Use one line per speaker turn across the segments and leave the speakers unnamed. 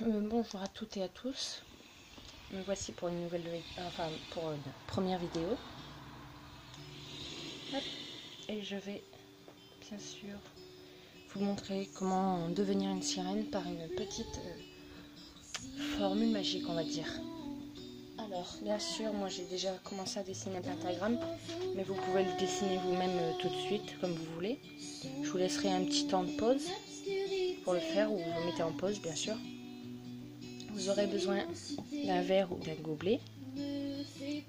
Bonjour à toutes et à tous. Me voici pour une pour une première vidéo. Hop. Et je vais bien sûr vous montrer comment devenir une sirène par une petite formule magique, on va dire. Alors, bien sûr, moi j'ai déjà commencé à dessiner le pentagramme, mais vous pouvez le dessiner vous-même tout de suite, comme vous voulez. Je vous laisserai un petit temps de pause pour le faire, ou vous le mettez en pause, bien sûr. Vous aurez besoin d'un verre ou d'un gobelet.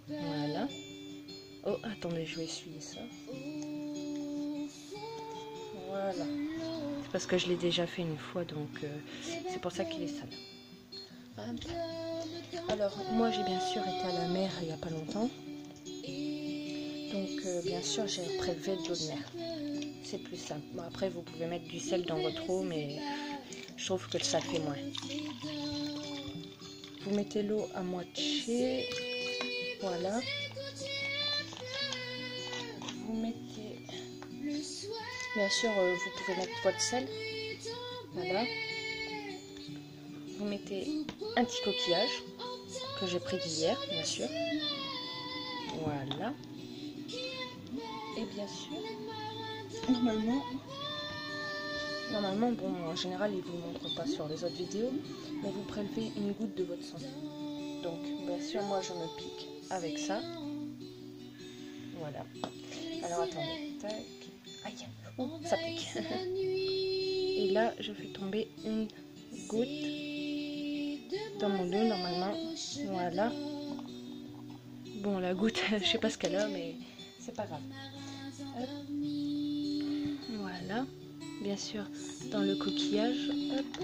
Voilà. Oh, attendez, je vais essuyer ça. Voilà. C'est parce que je l'ai déjà fait une fois, donc c'est pour ça qu'il est sale. Hop. Alors, moi j'ai bien sûr été à la mer il n'y a pas longtemps. Donc, bien sûr, j'ai prélevé de l'eau de mer. C'est plus simple. Bon, après, vous pouvez mettre du sel dans votre eau, mais je trouve que ça fait moins. Vous mettez l'eau à moitié. Voilà. Vous mettez... Bien sûr, vous pouvez mettre votre sel. Voilà. Vous mettez un petit coquillage que j'ai pris d'hier, bien sûr. Voilà. Et bien sûr, normalement, bon, en général, il ne vous montre pas sur les autres vidéos, mais vous prélevez une goutte de votre sang. Donc, bien sûr, moi, je me pique avec ça. Voilà. Alors, attendez. Tac. Aïe. Oh, ça pique. Et là, je fais tomber une goutte dans mon dos, normalement. Voilà. Bon, la goutte, je sais pas ce qu'elle a, mais c'est pas grave. Hop. Voilà. Bien sûr, dans le coquillage. Hop.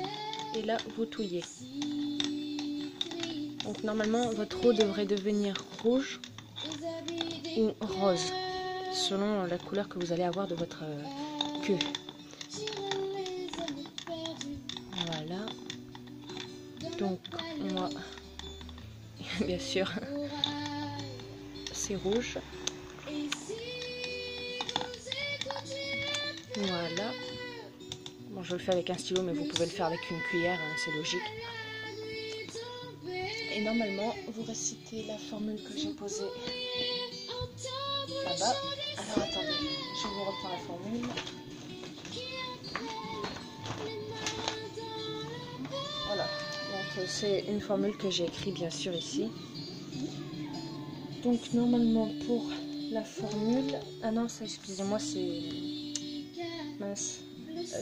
Et là, vous touillez. Donc, normalement, votre eau devrait devenir rouge ou rose, selon la couleur que vous allez avoir de votre queue. Voilà. Donc, moi, bien sûr, c'est rouge. Voilà. Bon, je le fais avec un stylo, mais vous pouvez le faire avec une cuillère, hein, c'est logique. Et normalement, vous récitez la formule que j'ai posée là-bas. Alors, attendez, je vous reprends la formule. Voilà. Donc, c'est une formule que j'ai écrite, bien sûr, ici. Donc, normalement, pour la formule... Ah non, ça, excusez-moi, c'est... Mince.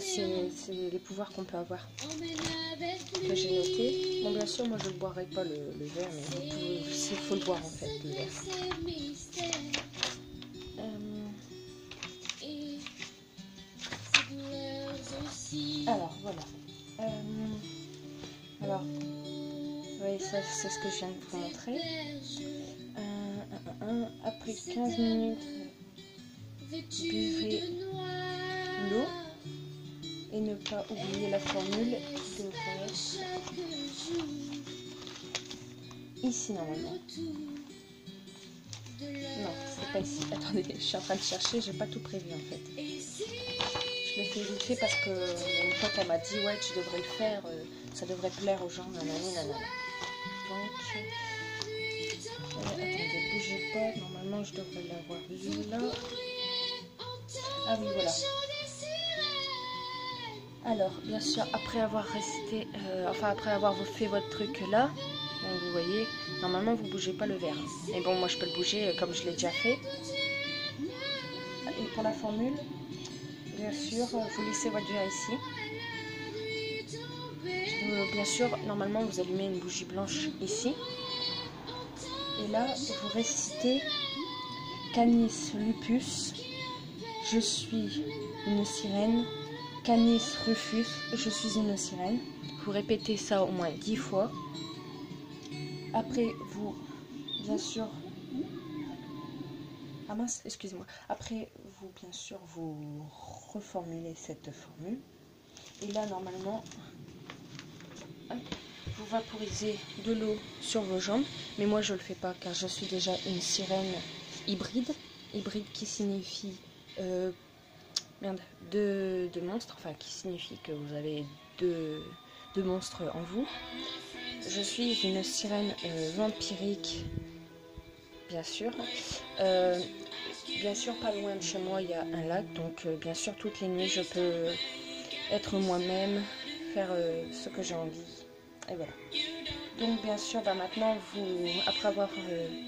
C'est les pouvoirs qu'on peut avoir que j'ai noté. Bon, bien sûr, moi je ne boirai pas le verre, mais il faut le boire en fait, le verre. Alors voilà. Alors, oui, ça c'est ce que je viens de vous montrer. Après 15 minutes, buvez l'eau. Et ne pas oublier la formule que vous prenez ici normalement. Non, c'est pas ici. Attendez, je suis en train de chercher, j'ai pas tout prévu en fait. Je le fais vite fait parce que une fois qu'elle m'a dit ouais tu devrais le faire, ça devrait plaire aux gens, nanana. Donc attendez, bougez pas, normalement je devrais l'avoir vu là. Ah oui voilà. Alors, bien sûr, après avoir récité, après avoir fait votre truc là, donc vous voyez, normalement vous bougez pas le verre. Mais bon, moi je peux le bouger comme je l'ai déjà fait. Et pour la formule, bien sûr, vous laissez votre verre ici. Bien sûr, normalement vous allumez une bougie blanche ici. Et là, vous récitez Canis lupus, je suis une sirène. Canis rufus, je suis une sirène. Vous répétez ça au moins 10 fois. Après, vous, bien sûr... Ah mince, excusez-moi. Après, vous, bien sûr, vous reformulez cette formule. Et là, normalement, vous vaporisez de l'eau sur vos jambes. Mais moi, je ne le fais pas car je suis déjà une sirène hybride. Hybride qui signifie... deux monstres, enfin qui signifie que vous avez deux de monstres en vous. Je suis une sirène vampirique, bien sûr. Bien sûr, pas loin de chez moi, il y a un lac. Donc, bien sûr, toutes les nuits, je peux être moi-même, faire ce que j'ai envie. Et voilà. Donc, bien sûr, maintenant, après avoir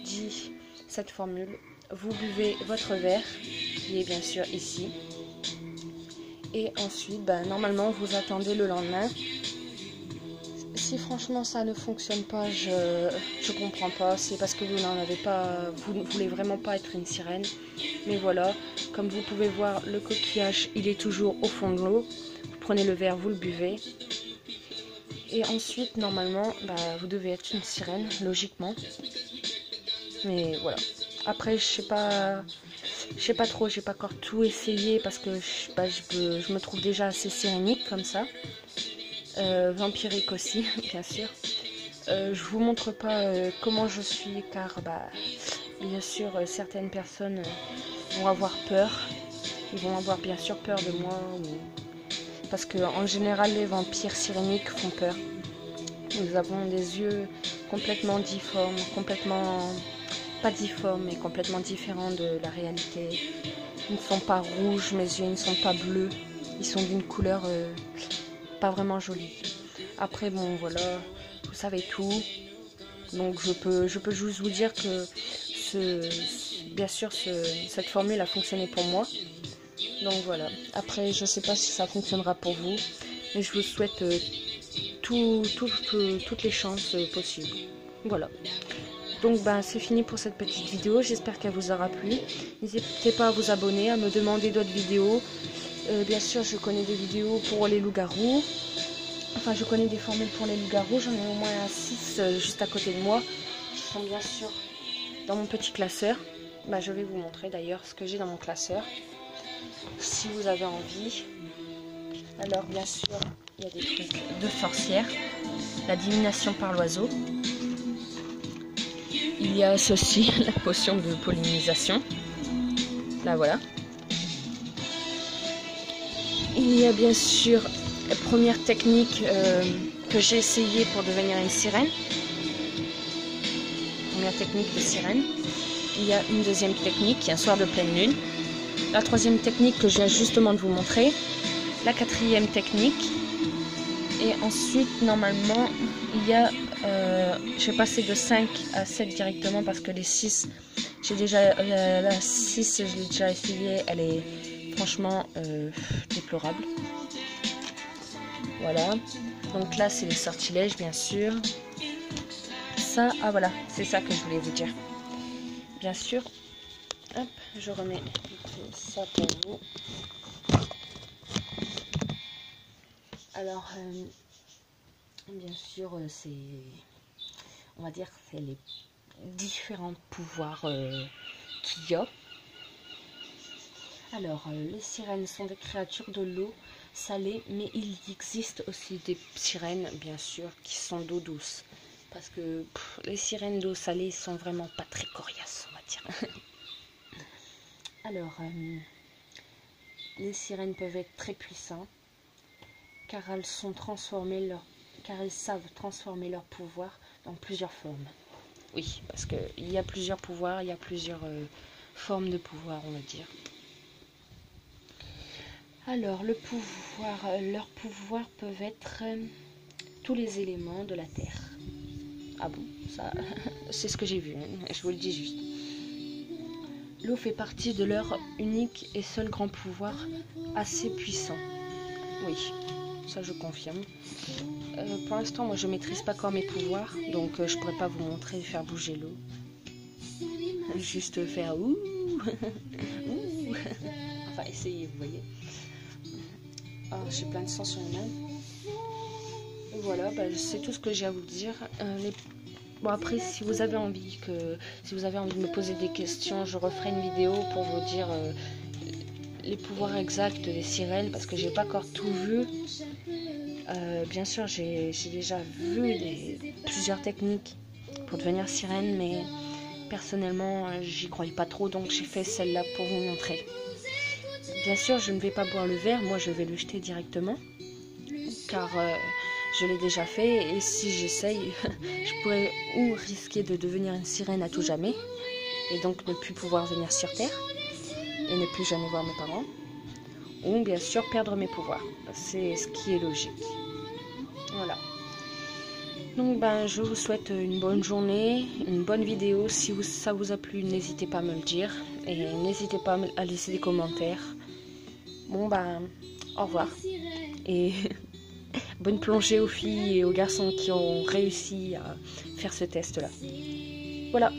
dit cette formule, vous buvez votre verre, qui est bien sûr ici. Et ensuite, normalement, vous attendez le lendemain. Si franchement ça ne fonctionne pas, je comprends pas. C'est parce que vous n'en avez pas, vous ne voulez vraiment pas être une sirène. Mais voilà, comme vous pouvez voir, le coquillage, il est toujours au fond de l'eau. Vous prenez le verre, vous le buvez. Et ensuite, normalement, vous devez être une sirène, logiquement. Mais voilà. Après, je sais pas trop, j'ai pas encore tout essayé parce que je me trouve déjà assez sirénique comme ça. Vampirique aussi, bien sûr. Je vous montre pas comment je suis car bien sûr certaines personnes vont avoir peur. Ils vont avoir bien sûr peur de moi parce que en général les vampires siréniques font peur. Nous avons des yeux complètement difformes, pas difformes mais complètement différents de la réalité. Ils ne sont pas rouges, mes yeux ne sont pas bleus, ils sont d'une couleur pas vraiment jolie. Après bon voilà, vous savez tout. Donc je peux juste vous dire que bien sûr cette formule a fonctionné pour moi. Donc voilà. Après je sais pas si ça fonctionnera pour vous, mais je vous souhaite toutes les chances possibles. Voilà. Donc c'est fini pour cette petite vidéo. J'espère qu'elle vous aura plu. N'hésitez pas à vous abonner, à me demander d'autres vidéos. Bien sûr je connais des vidéos pour les loups-garous. Enfin, je connais des formules pour les loups-garous, j'en ai au moins 6 juste à côté de moi, qui sont bien sûr dans mon petit classeur. Je vais vous montrer d'ailleurs ce que j'ai dans mon classeur, si vous avez envie. Alors, bien sûr, il y a des trucs de sorcière, la divination par l'oiseau. Il y a ceci, la potion de pollinisation. Là, voilà. Il y a bien sûr la première technique que j'ai essayé pour devenir une sirène. Première technique de sirène. Il y a une deuxième technique, un soir de pleine lune. La troisième technique que je viens justement de vous montrer. La quatrième technique. Et ensuite, normalement, il y a... je vais passer de 5 à 7 directement parce que les 6, j'ai déjà... la 6, je l'ai déjà essayé, elle est franchement déplorable. Voilà, donc là c'est les sortilèges bien sûr. Ça, voilà, c'est ça que je voulais vous dire. Bien sûr, hop, je remets ça pour vous. Alors, bien sûr, on va dire, c'est les différents pouvoirs qu'il y a. Alors, les sirènes sont des créatures de l'eau salée, mais il existe aussi des sirènes, bien sûr, qui sont d'eau douce. Parce que les sirènes d'eau salée sont vraiment pas très coriaces, on va dire. Alors, les sirènes peuvent être très puissantes, car elles savent transformer leur pouvoir dans plusieurs formes. Oui, parce qu'il y a plusieurs pouvoirs, il y a plusieurs formes de pouvoir, on va dire. Alors, leurs pouvoirs peuvent être tous les éléments de la terre. Ah bon, ça, c'est ce que j'ai vu, hein, je vous le dis juste. L'eau fait partie de leur unique et seul grand pouvoir assez puissant. Oui, ça je confirme. Pour l'instant, moi je maîtrise pas encore mes pouvoirs, donc je pourrais pas vous montrer faire bouger l'eau. Juste faire ouh, ouh. Enfin, essayez, vous voyez. Oh, j'ai plein de sang sur les mains. Et voilà, c'est tout ce que j'ai à vous dire. Bon, après, si vous avez envie de me poser des questions, je referai une vidéo pour vous dire les pouvoirs exacts des sirènes, parce que j'ai pas encore tout vu. Bien sûr, j'ai déjà vu plusieurs techniques pour devenir sirène, mais personnellement, j'y croyais pas trop, donc j'ai fait celle-là pour vous montrer. Bien sûr, je ne vais pas boire le verre, moi je vais le jeter directement, car je l'ai déjà fait et si j'essaye, je pourrais ou risquer de devenir une sirène à tout jamais et donc ne plus pouvoir venir sur Terre et ne plus jamais voir mes parents, ou bien sûr perdre mes pouvoirs. C'est ce qui est logique. Voilà. Donc je vous souhaite une bonne journée, une bonne vidéo. Si ça vous a plu, n'hésitez pas à me le dire et n'hésitez pas à laisser des commentaires. Bon au revoir et bonne plongée aux filles et aux garçons qui ont réussi à faire ce test là. Voilà.